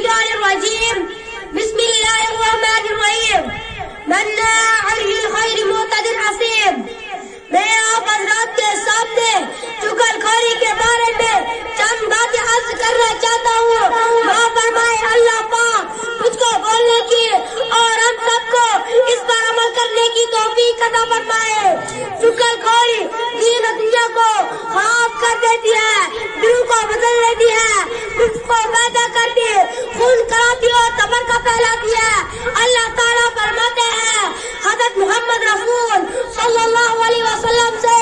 الشيطان الرجيم بسم الله الرحمن الرحيم مناع للخير معتد عصيم. میں آپ حضرات کے سامنے چغل خوری کے بارے میں چند باتیں عرض کرنا چاہتا ہوں. دعا فرمائے اللہ پاک مجھ کو بولنے کی اور ہم سب کو اس پر عمل کرنے کی توفیق عطا فرمائے. چغل خوری دین و دنیا کو خراب کر دیتی ہے، دلوں کو بدل دیتی ہے، کچھ کو پیدا کرتی ہے، خون کراتی اور تفرقہ پھیلاتی ہے. اللہ تعالیٰ فرماتے ہیں حضرت محمد رسول صلی اللہ علیہ وسلم سے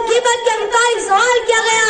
غیبت کے متعلق سوال کیا گیا